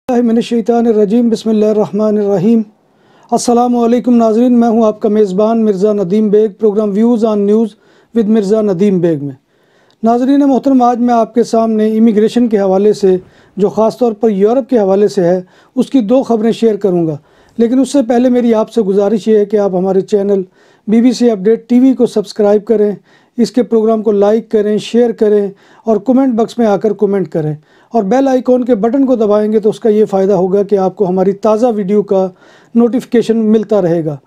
मिनश्शैतानिर्रजीम बिस्मिल्लाहिर्रहमानिर्रहीम। अस्सलामुअलैकुम नाज़रीन, मैं हूं आपका मेज़बान Mirza Nadeem Baig, program views on news with Mirza Nadeem Baig में। नाज़रीन मोहतरम, आज मैं आपके सामने इमिग्रेशन के हवाले से, जो ख़ास तौर पर यूरोप के हवाले से है, उसकी दो ख़बरें शेयर करूंगा। लेकिन उससे पहले मेरी आपसे गुजारिश ये है कि आप हमारे चैनल BBC अपडेट TV को सब्सक्राइब करें, इसके प्रोग्राम को लाइक करें, शेयर करें और कमेंट बॉक्स में आकर कमेंट करें और बेल आइकॉन के बटन को दबाएंगे तो उसका ये फ़ायदा होगा कि आपको हमारी ताज़ा वीडियो का नोटिफिकेशन मिलता रहेगा।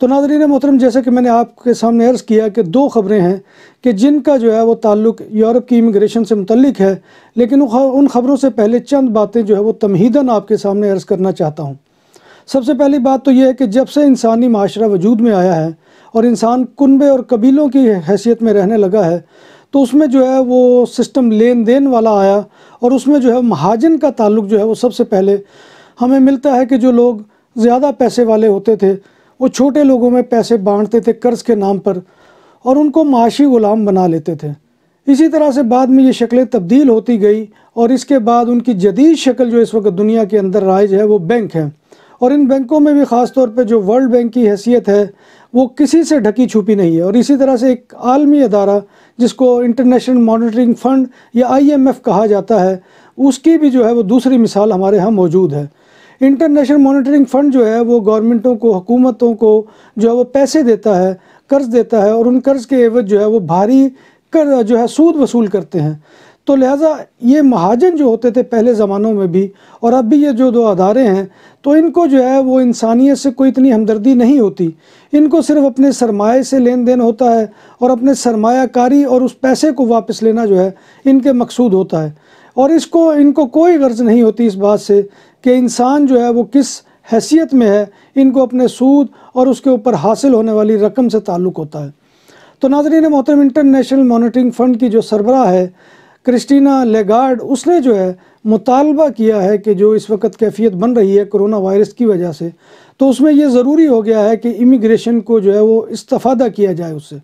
तो नाज़रीन मोहतरम, जैसे कि मैंने आपके सामने अर्ज़ किया कि दो ख़बरें हैं कि जिनका जो है वो ताल्लुक़ यूरोप की इमिग्रेशन से मुतल्लिक है, लेकिन उन ख़बरों से पहले चंद बातें जो है वो तमहीदन आपके सामने अर्ज़ करना चाहता हूँ। सबसे पहली बात तो ये है कि जब से इंसानी माशरा वजूद में आया है और इंसान कुनबे और कबीलों की हैसियत में रहने लगा है, तो उसमें जो है वो सिस्टम लेन देन वाला आया और उसमें जो है महाजन का ताल्लुक़ जो है वो सबसे पहले हमें मिलता है कि जो लोग ज़्यादा पैसे वाले होते थे वो छोटे लोगों में पैसे बांटते थे कर्ज़ के नाम पर और उनको माशी ग़ुलाम बना लेते थे। इसी तरह से बाद में ये शक्लें तब्दील होती गई और इसके बाद उनकी जदीद शक्ल जो इस वक्त दुनिया के अंदर राइज है वो बैंक है। और इन बैंकों में भी ख़ास तौर पे जो वर्ल्ड बैंक की हैसियत है वो किसी से ढकी छुपी नहीं है। और इसी तरह से एक आलमी अदारा जिसको इंटरनेशनल मॉनेटरी फ़ंड या IMF कहा जाता है, उसकी भी जो है वो दूसरी मिसाल हमारे यहाँ मौजूद है। इंटरनेशनल मॉनेटरी फ़ंड जो है वो गवर्नमेंटों को, हुकूमतों को जो है वो पैसे देता है, कर्ज़ देता है और उन कर्ज़ के एवज जो है वो भारी कर जो है सूद वसूल करते हैं। तो लिहाजा ये महाजन जो होते थे पहले ज़मानों में भी और अब भी ये जो दो अदारे हैं, तो इनको जो है वो इंसानियत से कोई इतनी हमदर्दी नहीं होती। इनको सिर्फ अपने सरमाए से लेन देन होता है और अपने सरमायाकारी और उस पैसे को वापस लेना जो है इनके मकसूद होता है। और इनको कोई गर्ज नहीं होती इस बात से कि इंसान जो है वो किस हैसियत में है। इनको अपने सूद और उसके ऊपर हासिल होने वाली रकम से ताल्लुक़ होता है। तो नाज़रीन मोहतरम, इंटरनेशनल मॉनेटरी फ़ंड की जो सरबराह है क्रिस्टीना लेगार्ड, उसने जो है मुतालबा किया है कि जो इस वक्त कैफियत बन रही है कोरोना वायरस की वजह से, तो उसमें ये ज़रूरी हो गया है कि इमिग्रेशन को जो है वो इस्तिफ़ादा किया जाए उससे।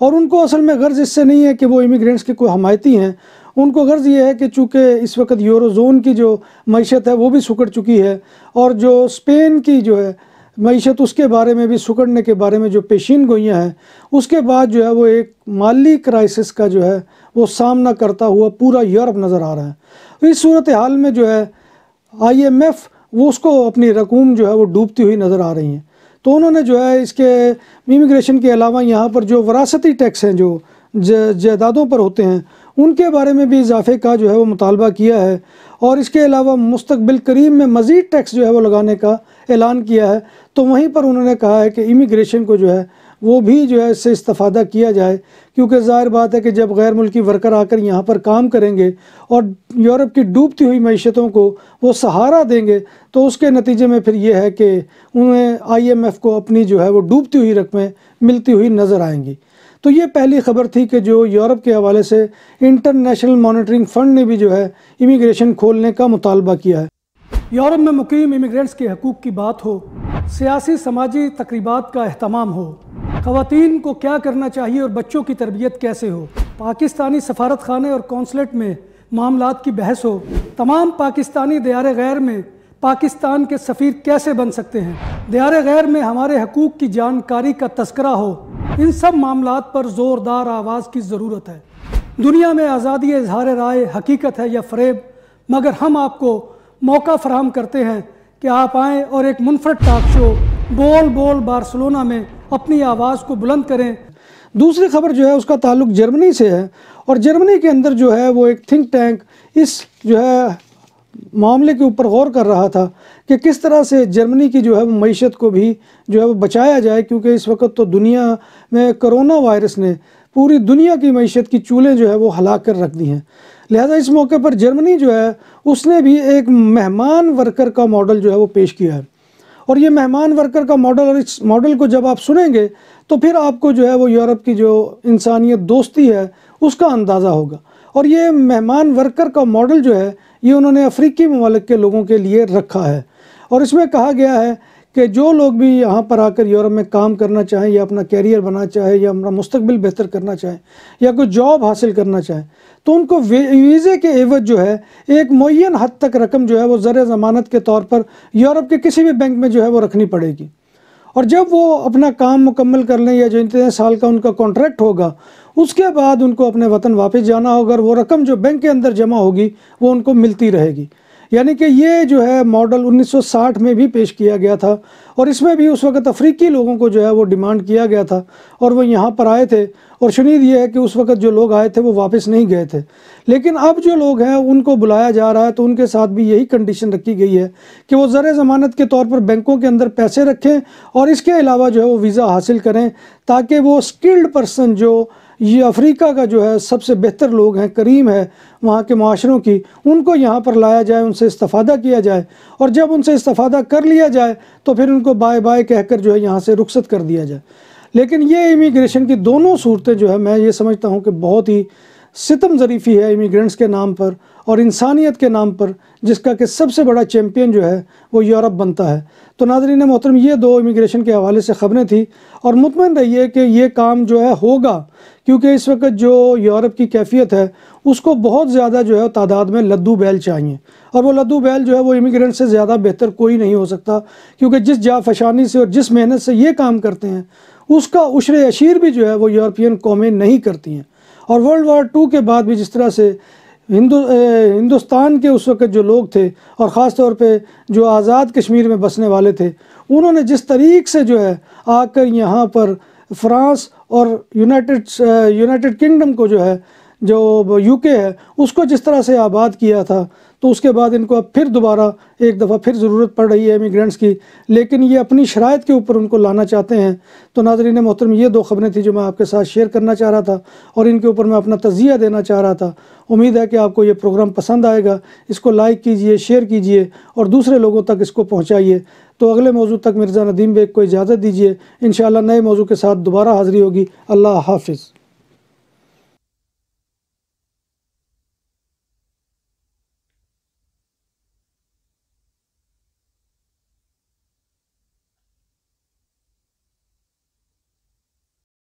और उनको असल में गर्ज़ इससे नहीं है कि वो इमिग्रेंट्स के कोई हमायती हैं। उनको गर्ज़ ये है कि चूँकि इस वक्त यूरोज़ोन की जो मईशत है वो भी सुकड़ चुकी है और जो स्पेन की जो है मईशत उसके बारे में भी सुकड़ने के बारे में जो पेशीन गोइयाँ हैं, उसके बाद जो है वो एक माली क्राइसिस का जो है वो सामना करता हुआ पूरा यूरोप नज़र आ रहा है। इस सूरत हाल में जो है IMF वो उसको अपनी रकूम जो है वो डूबती हुई नज़र आ रही हैं। तो उन्होंने जो है इसके इमिग्रेशन के अलावा यहाँ पर जो वरासती टैक्स हैं जो जायदादों पर होते हैं उनके बारे में भी इजाफे का जो है वो मुतालबा किया है और इसके अलावा मुस्तकबिल करीब में मज़ीद टैक्स जो है वो लगाने का ऐलान किया है। तो वहीं पर उन्होंने कहा है कि इमिग्रेशन को जो है वो भी जो है इससे इस्तिफ़ादा किया जाए, क्योंकि ज़ाहिर बात है कि जब गैर मुल्की वर्कर आकर यहाँ पर काम करेंगे और यूरोप की डूबती हुई मईशतों को वो सहारा देंगे तो उसके नतीजे में फिर ये है कि उन्हें IMF को अपनी जो है वो डूबती हुई रकमें मिलती हुई नज़र आएंगी। तो ये पहली ख़बर थी कि जो यूरोप के हवाले से इंटरनेशनल मॉनेटरी फ़ंड ने भी जो है इमिग्रेशन खोलने का मुतालबा किया है। यूरोप में मुकीम इमिग्रेंट्स के हकूक़ की बात हो, सियासी समाजी तकरीबात का अहतमाम हो, ख़वातीन को क्या करना चाहिए और बच्चों की तरबियत कैसे हो, पाकिस्तानी सफारत खाने और कौंसलेट में मामलात की बहस हो, तमाम पाकिस्तानी दियारे गैर में पाकिस्तान के सफ़ीर कैसे बन सकते हैं, दियारे गैर में हमारे हकूक़ की जानकारी का तस्करा हो, इन सब मामलात पर ज़ोरदार आवाज़ की ज़रूरत है। दुनिया में आज़ादी इज़हार राय हकीकत है या फ़रेब, मगर हम आपको मौका फ़राहम करते हैं कि आप आएँ और एक मुनफरद टॉक शो बोल बोल बार्सिलोना में अपनी आवाज़ को बुलंद करें। दूसरी खबर जो है उसका ताल्लुक़ जर्मनी से है और जर्मनी के अंदर जो है वो एक थिंक टैंक इस जो है मामले के ऊपर गौर कर रहा था कि किस तरह से जर्मनी की जो है मईशत को भी जो है वो बचाया जाए, क्योंकि इस वक्त तो दुनिया में कोरोना वायरस ने पूरी दुनिया की मईशत की चूल्हें जो है वो हिला कर रख दी हैं। लिहाजा इस मौके पर जर्मनी जो है उसने भी एक मेहमान वर्कर का मॉडल जो है वो पेश किया है। और ये मेहमान वर्कर का मॉडल, और इस मॉडल को जब आप सुनेंगे तो फिर आपको जो है वो यूरोप की जो इंसानियत दोस्ती है उसका अंदाज़ा होगा। और ये मेहमान वर्कर का मॉडल जो है ये उन्होंने अफ्रीकी ममालिक के लोगों के लिए रखा है और इसमें कहा गया है کہ جو لوگ بھی یہاں پر آ کر یورپ میں کام کرنا چاہیں یا اپنا کیریئر بنانا چاہیں یا اپنا مستقبل بہتر کرنا چاہیں یا کوئی جاب حاصل کرنا چاہیں تو ان کو ویزے کے عوض جو ہے ایک معین حد تک رقم جو ہے وہ زر ضمانت کے طور پر یورپ کے کسی بھی بینک میں جو ہے وہ رکھنی پڑے گی، اور جب وہ اپنا کام مکمل کر لیں یا جو اتنے سال کا ان کا کانٹریکٹ ہوگا اس کے بعد ان کو اپنے وطن واپس جانا ہوگا، اور وہ رقم جو بینک کے اندر جمع ہوگی وہ ان کو ملتی رہے گی۔ یعنی کہ یہ جو ہے ماڈل 1960 میں بھی پیش کیا گیا تھا، اور اس میں بھی اس وقت افریقی لوگوں کو جو ہے وہ ڈیمانڈ کیا گیا تھا اور وہ یہاں پر آئے تھے، اور شنید یہ ہے کہ اس وقت جو لوگ آئے تھے وہ واپس نہیں گئے تھے۔ لیکن اب جو لوگ ہیں ان کو بلایا جا رہا ہے تو ان کے ساتھ بھی یہی کنڈیشن رکھی گئی ہے کہ وہ زر ضمانت کے طور پر بینکوں کے اندر پیسے رکھیں اور اس کے علاوہ جو ہے وہ ویزا حاصل کریں، تاکہ وہ سکلڈ پرسن جو یہ افریقہ کا جو ہے سب سے بہتر لوگ ہیں، کریم ہے وہاں کے معاشروں کی، ان کو یہاں پر لایا جائے، ان سے استفادہ کیا جائے، اور جب ان سے استفادہ کر لیا جائے تو پھر ان کو بائے بائے کہہ کر جو ہے یہاں سے رخصت کر دیا جائے۔ لیکن یہ امیگریشن کی دونوں صورتیں جو ہے میں یہ سمجھتا ہوں کہ بہت ہی ستم ظریفی ہے امیگرینٹس کے نام پر اور انسانیت کے نام پر، جس کا کہ سب سے بڑا چیمپئن جو ہے وہ یورپ بنتا ہے۔ تو ناظرین محترم، یہ دو امیگریشن کے حوالے سے خبریں تھیں، اور مطمئن رہیے کہ یہ کام جو ہے ہوگا، کیونکہ اس وقت جو یورپ کی کیفیت ہے اس کو بہت زیادہ جو ہے تعداد میں لدو بیل چاہیے، اور وہ لدو بیل جو ہے وہ امیگرینٹ سے زیادہ بہتر کوئی نہیں ہو سکتا، کیونکہ جس جافشانی سے اور جس محنت سے یہ کام کرتے ہیں اس کا عشر عشیر بھی جو ہے وہ یورپین قومیں نہیں کرتی ہیں۔ اور ورلڈ وار 2 کے بعد بھی جس طرح سے ہندوستان کے اس وقت جو لوگ تھے، اور خاص طور پہ جو آزاد کشمیر میں بسنے والے تھے، انہوں نے جس طریق سے جو ہے آ کر یہاں پر فرانس اور یونائٹڈ کنگڈم کو جو ہے جو UK ہے اس کو جس طرح سے آباد کیا تھا، تو اس کے بعد ان کو اب پھر دوبارہ ایک دفعہ پھر ضرورت پڑ رہی ہے امیگرینٹس کی، لیکن یہ اپنی شرائط کے اوپر ان کو لانا چاہتے ہیں۔ تو ناظرین محترم، یہ دو خبریں تھیں جو میں آپ کے ساتھ شیئر کرنا چاہ رہا تھا، اور ان کے اوپر میں اپنا تجزیہ دینا چاہ رہا تھا۔ امید ہے کہ آپ کو یہ پروگرام پسند آئے گا، اس کو لائک کیجئے، شیئر کیجئے اور دوسرے لوگوں تک اس کو پہنچائیے۔ تو اگلے موضوع تک مرزا ندیم بیگ کو اجازت دیجیے، انشاءاللہ نئے موضوع کے ساتھ دوبارہ حاضری ہوگی۔ اللہ حافظ۔